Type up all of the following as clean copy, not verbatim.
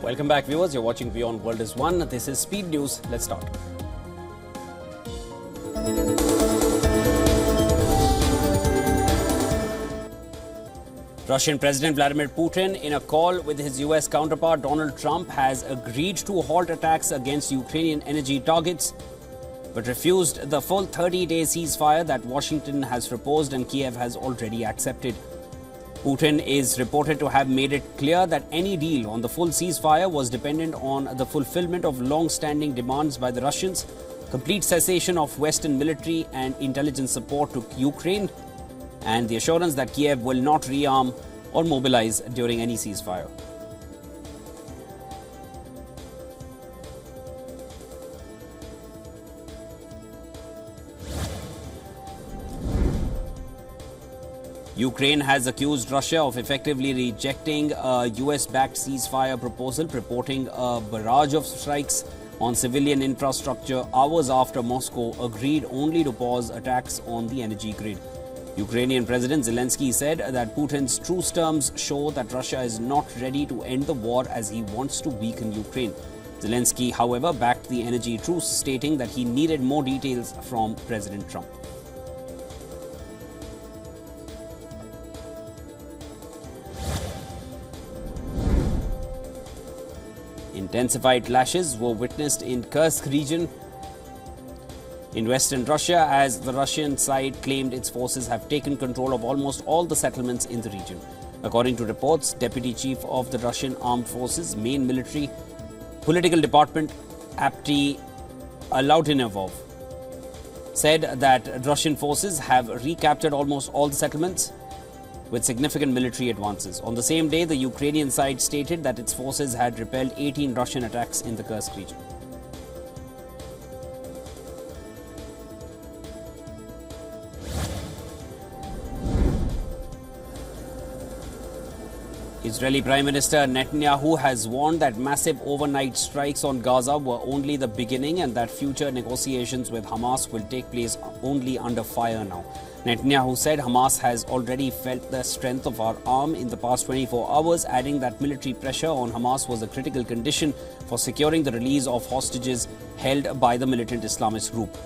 Welcome back, viewers. You're watching WION World is One. This is Speed News. Let's start. Russian President Vladimir Putin, in a call with his US counterpart Donald Trump, has agreed to halt attacks against Ukrainian energy targets, but refused the full 30-day ceasefire that Washington has proposed and Kiev has already accepted. Putin is reported to have made it clear that any deal on the full ceasefire was dependent on the fulfillment of long-standing demands by the Russians, complete cessation of Western military and intelligence support to Ukraine, and the assurance that Kiev will not rearm or mobilize during any ceasefire. Ukraine has accused Russia of effectively rejecting a US-backed ceasefire proposal, purporting a barrage of strikes on civilian infrastructure hours after Moscow agreed only to pause attacks on the energy grid. Ukrainian President Zelensky said that Putin's truce terms show that Russia is not ready to end the war as he wants to weaken Ukraine. Zelensky, however, backed the energy truce, stating that he needed more details from President Trump. Intensified clashes were witnessed in Kursk region in western Russia as the Russian side claimed its forces have taken control of almost all the settlements in the region. According to reports, Deputy Chief of the Russian Armed Forces main military political department, Apty Alautinov, said that Russian forces have recaptured almost all the settlements with significant military advances. On the same day, the Ukrainian side stated that its forces had repelled 18 Russian attacks in the Kursk region. Israeli Prime Minister Netanyahu has warned that massive overnight strikes on Gaza were only the beginning and that future negotiations with Hamas will take place only under fire now. Netanyahu said Hamas has already felt the strength of our arm in the past 24 hours, adding that military pressure on Hamas was a critical condition for securing the release of hostages held by the militant Islamist group.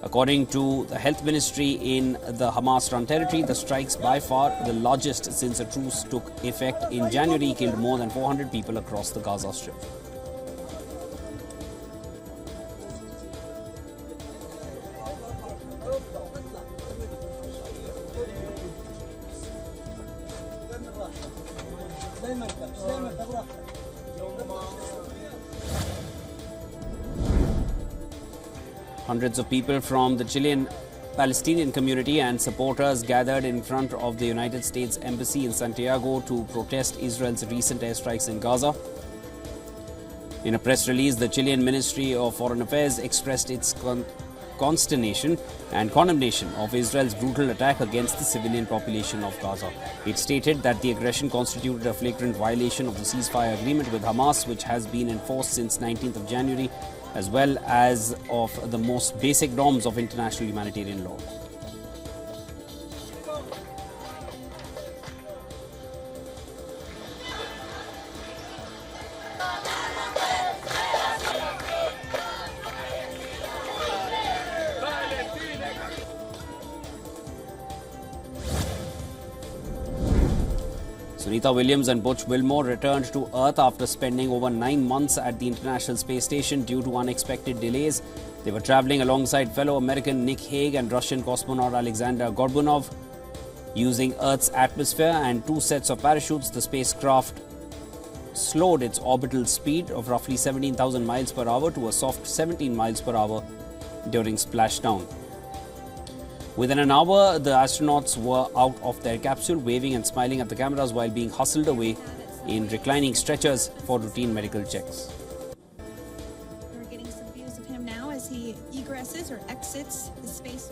According to the health ministry in the Hamas-run territory, the strikes, by far the largest since a truce took effect in January, killed more than 400 people across the Gaza Strip. Hundreds of people from the Chilean Palestinian community and supporters gathered in front of the United States Embassy in Santiago to protest Israel's recent airstrikes in Gaza. In a press release, the Chilean Ministry of Foreign Affairs expressed its consternation and condemnation of Israel's brutal attack against the civilian population of Gaza. It stated that the aggression constituted a flagrant violation of the ceasefire agreement with Hamas, which has been enforced since 19th of January, as well as of the most basic norms of international humanitarian law. Sunita Williams and Butch Wilmore returned to Earth after spending over 9 months at the International Space Station due to unexpected delays. They were traveling alongside fellow American Nick Hague and Russian cosmonaut Alexander Gorbunov. Using Earth's atmosphere and 2 sets of parachutes, the spacecraft slowed its orbital speed of roughly 17,000 miles per hour to a soft 17 miles per hour during splashdown. Within an hour, the astronauts were out of their capsule, waving and smiling at the cameras while being hustled away in reclining stretchers for routine medical checks. We're getting some views of him now as he egresses or exits the space.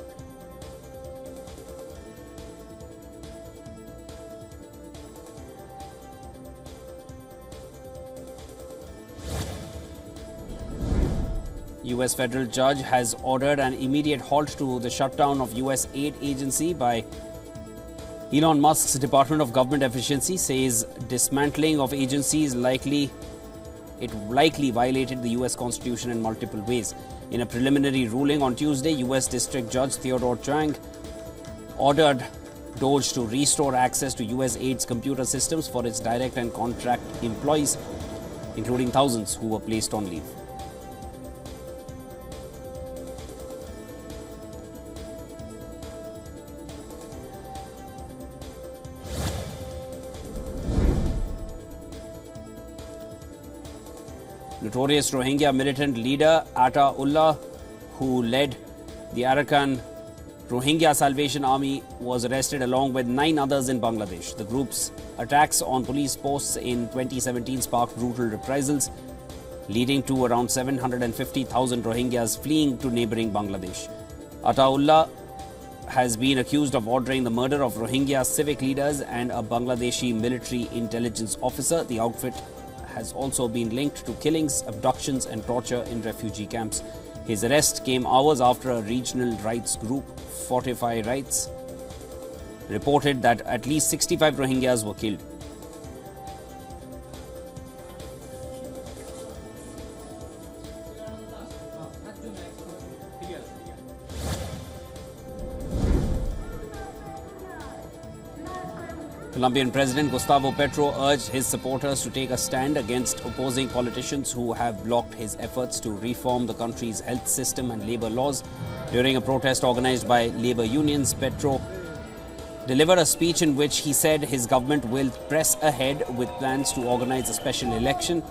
US federal judge has ordered an immediate halt to the shutdown of US aid agency by Elon Musk's Department of Government Efficiency. Says dismantling of agency is likely it likely violated the US Constitution in multiple ways. In a preliminary ruling on Tuesday, US District Judge Theodore Chang ordered DOGE to restore access to US aid's computer systems for its direct and contract employees, including thousands who were placed on leave. Notorious Rohingya militant leader Atta Ullah, who led the Arakan Rohingya Salvation Army, was arrested along with 9 others in Bangladesh. The group's attacks on police posts in 2017 sparked brutal reprisals, leading to around 750,000 Rohingyas fleeing to neighboring Bangladesh. Atta Ullah has been accused of ordering the murder of Rohingya civic leaders and a Bangladeshi military intelligence officer. The outfit has also been linked to killings, abductions and torture in refugee camps. His arrest came hours after a regional rights group, Fortify Rights, reported that at least 65 Rohingyas were killed. Colombian President Gustavo Petro urged his supporters to take a stand against opposing politicians who have blocked his efforts to reform the country's health system and labor laws. During a protest organized by labor unions, Petro delivered a speech in which he said his government will press ahead with plans to organize a special election.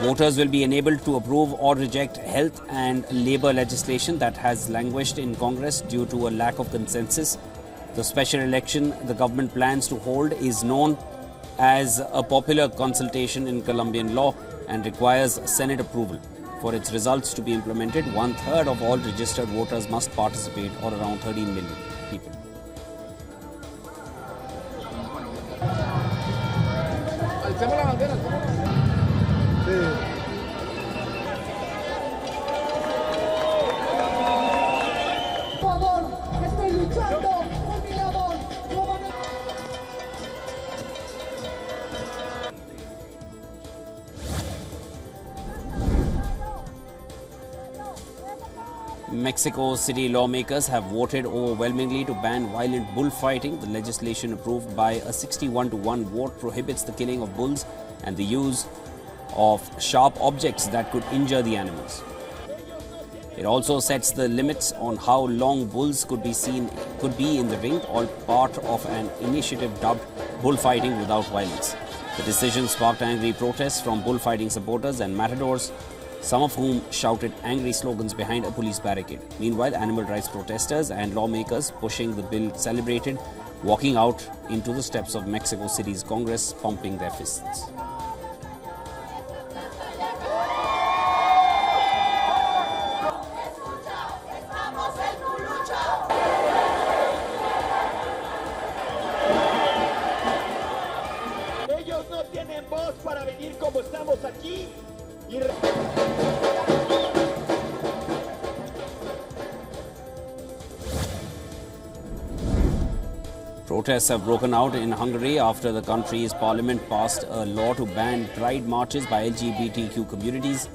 Voters will be enabled to approve or reject health and labor legislation that has languished in Congress due to a lack of consensus. The special election the government plans to hold is known as a popular consultation in Colombian law and requires Senate approval. For its results to be implemented, 1/3 of all registered voters must participate, or around 13 million people. Mexico City lawmakers have voted overwhelmingly to ban violent bullfighting. The legislation approved by a 61-to-1 vote prohibits the killing of bulls and the use of sharp objects that could injure the animals. It also sets the limits on how long bulls could be in the ring, all part of an initiative dubbed bullfighting without violence. The decision sparked angry protests from bullfighting supporters and matadors, some of whom shouted angry slogans behind a police barricade. Meanwhile, animal rights protesters and lawmakers pushing the bill celebrated, walking out into the steps of Mexico City's Congress, pumping their fists. Ellos no tienen voz para venir como estamos aquí y Protests have broken out in Hungary after the country's parliament passed a law to ban pride marches by LGBTQ communities.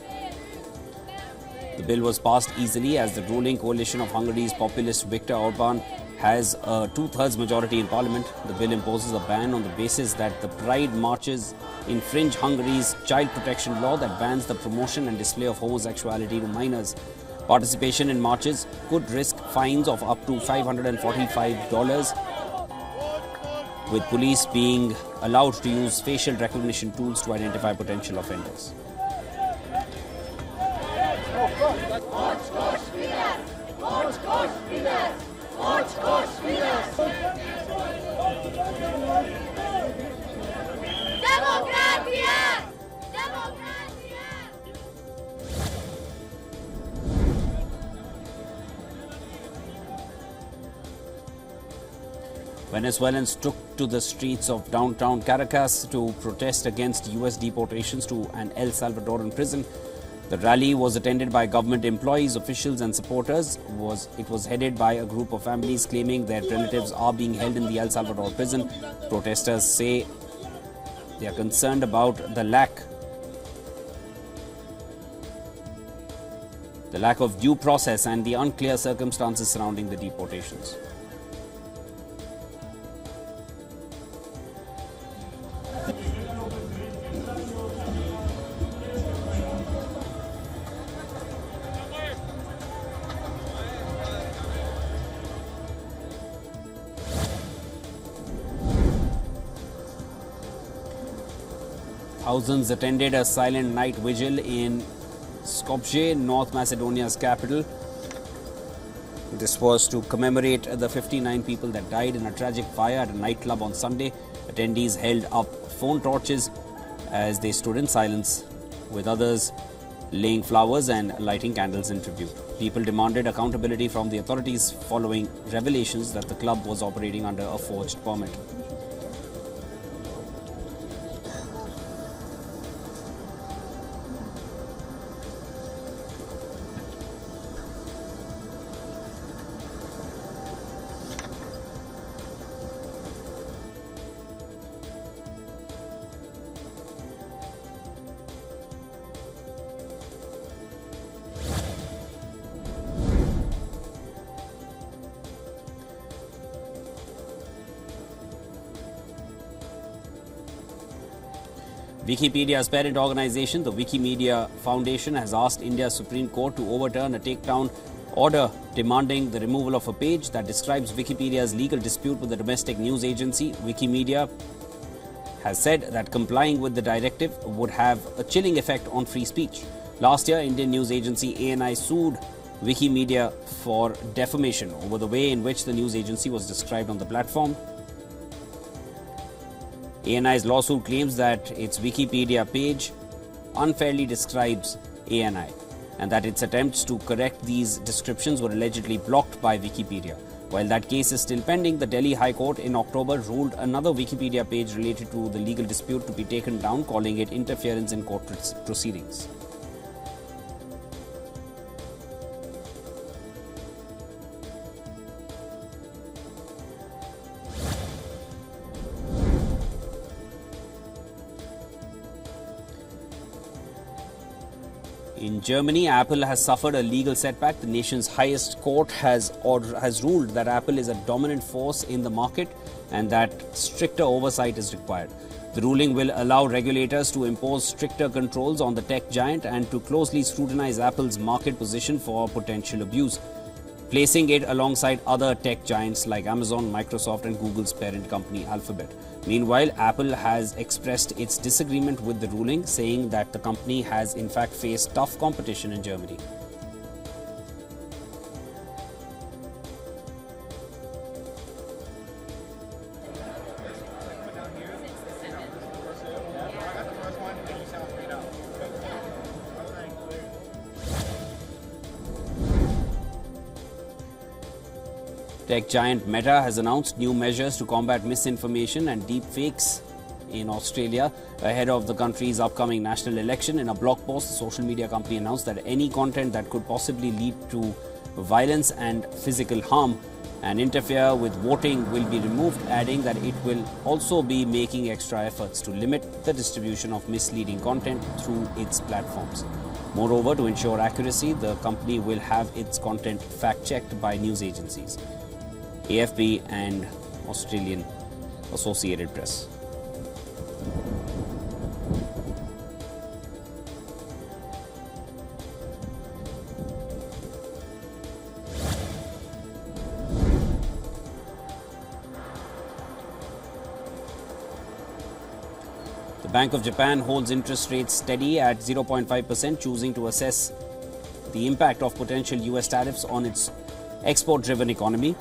The bill was passed easily as the ruling coalition of Hungary's populist Viktor Orban has a 2/3 majority in parliament. The bill imposes a ban on the basis that the pride marches infringe Hungary's child protection law that bans the promotion and display of homosexuality to minors. Participation in marches could risk fines of up to $545, with police being allowed to use facial recognition tools to identify potential offenders. Venezuelans took to the streets of downtown Caracas to protest against US deportations to an El Salvadoran prison. The rally was attended by government employees, officials and supporters. It was headed by a group of families claiming their relatives are being held in the El Salvador prison. Protesters say they are concerned about the lack of due process and the unclear circumstances surrounding the deportations. Thousands attended a silent night vigil in Skopje, North Macedonia's capital. This was to commemorate the 59 people that died in a tragic fire at a nightclub on Sunday. Attendees held up phone torches as they stood in silence, with others laying flowers and lighting candles in tribute. People demanded accountability from the authorities following revelations that the club was operating under a forged permit. Wikipedia's parent organization, the Wikimedia Foundation, has asked India's Supreme Court to overturn a takedown order demanding the removal of a page that describes Wikipedia's legal dispute with the domestic news agency. Wikimedia has said that complying with the directive would have a chilling effect on free speech. Last year, Indian news agency ANI sued Wikimedia for defamation over the way in which the news agency was described on the platform. ANI's lawsuit claims that its Wikipedia page unfairly describes ANI and that its attempts to correct these descriptions were allegedly blocked by Wikipedia. While that case is still pending, the Delhi High Court in October ruled another Wikipedia page related to the legal dispute to be taken down, calling it interference in court proceedings. In Germany, Apple has suffered a legal setback. The nation's highest court has ruled that Apple is a dominant force in the market and that stricter oversight is required. The ruling will allow regulators to impose stricter controls on the tech giant and to closely scrutinize Apple's market position for potential abuse, placing it alongside other tech giants like Amazon, Microsoft and Google's parent company Alphabet. Meanwhile, Apple has expressed its disagreement with the ruling, saying that the company has in fact faced tough competition in Germany. Tech giant Meta has announced new measures to combat misinformation and deepfakes in Australia ahead of the country's upcoming national election. In a blog post, the social media company announced that any content that could possibly lead to violence and physical harm and interfere with voting will be removed, adding that it will also be making extra efforts to limit the distribution of misleading content through its platforms. Moreover, to ensure accuracy, the company will have its content fact-checked by news agencies, AFP and Australian Associated Press. The Bank of Japan holds interest rates steady at 0.5%, choosing to assess the impact of potential US tariffs on its export-driven economy.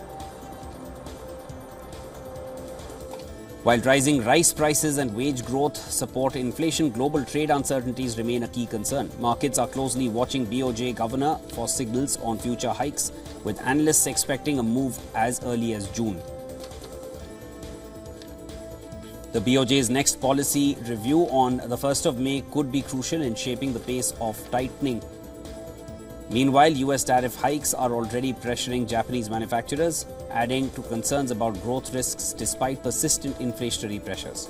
While rising rice prices and wage growth support inflation, global trade uncertainties remain a key concern. Markets are closely watching DOGE governor for signals on future hikes, with analysts expecting a move as early as June. The BOJ's next policy review on the 1st of May could be crucial in shaping the pace of tightening. Meanwhile, US tariff hikes are already pressuring Japanese manufacturers, adding to concerns about growth risks despite persistent inflationary pressures.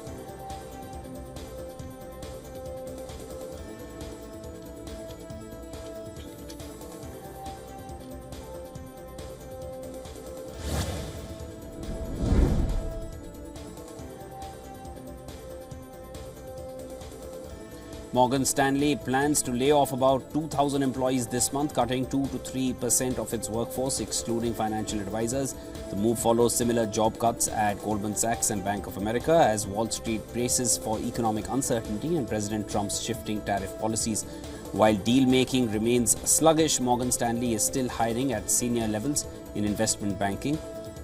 Morgan Stanley plans to lay off about 2,000 employees this month, cutting 2 to 3% of its workforce, excluding financial advisors. The move follows similar job cuts at Goldman Sachs and Bank of America as Wall Street braces for economic uncertainty and President Trump's shifting tariff policies. While deal-making remains sluggish, Morgan Stanley is still hiring at senior levels in investment banking.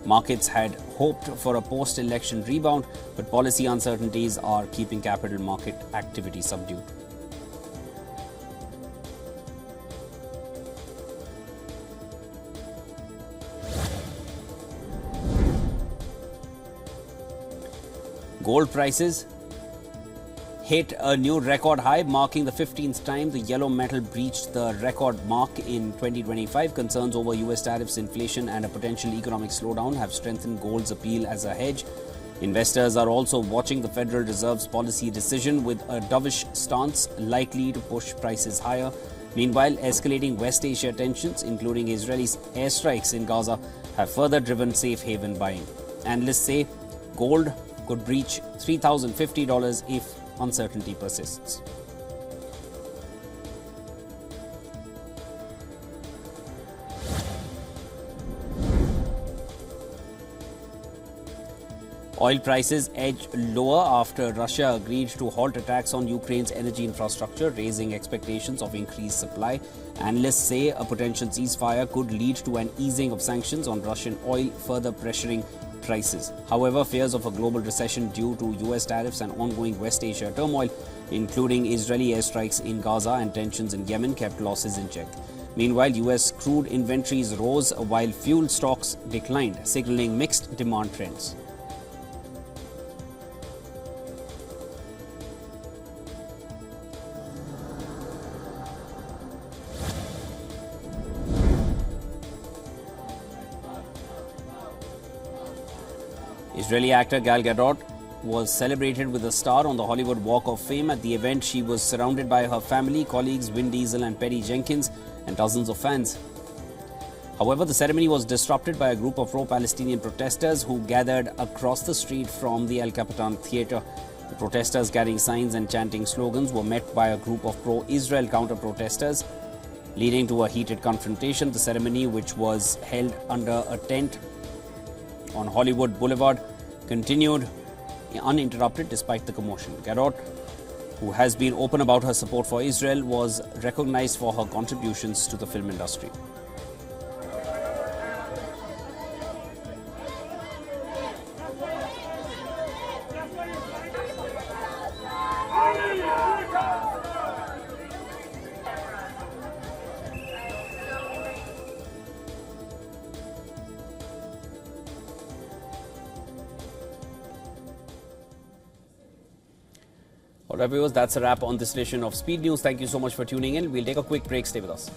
Markets had hoped for a post-election rebound, but policy uncertainties are keeping capital market activity subdued. Gold prices hit a new record high, marking the 15th time the yellow metal breached the record mark in 2025. Concerns over US tariffs, inflation and a potential economic slowdown have strengthened gold's appeal as a hedge. Investors are also watching the Federal Reserve's policy decision with a dovish stance likely to push prices higher. Meanwhile, escalating West Asia tensions, including Israeli airstrikes in Gaza, have further driven safe haven buying. Analysts say gold could breach $3,050 if uncertainty persists. Oil prices edged lower after Russia agreed to halt attacks on Ukraine's energy infrastructure, raising expectations of increased supply. Analysts say a potential ceasefire could lead to an easing of sanctions on Russian oil, further pressuring prices. However, fears of a global recession due to US tariffs and ongoing West Asia turmoil, including Israeli airstrikes in Gaza and tensions in Yemen, kept losses in check. Meanwhile, US crude inventories rose while fuel stocks declined, signaling mixed demand trends. Israeli actor Gal Gadot was celebrated with a star on the Hollywood Walk of Fame. At the event, she was surrounded by her family, colleagues Vin Diesel and Patty Jenkins, and dozens of fans. However, the ceremony was disrupted by a group of pro-Palestinian protesters who gathered across the street from the El Capitan Theatre. The protesters, carrying signs and chanting slogans, were met by a group of pro-Israel counter-protesters, leading to a heated confrontation. The ceremony, which was held under a tent on Hollywood Boulevard, continued uninterrupted despite the commotion. Gadot, who has been open about her support for Israel, was recognized for her contributions to the film industry. All right, viewers, that's a wrap on this edition of Speed News. Thank you so much for tuning in. We'll take a quick break. Stay with us.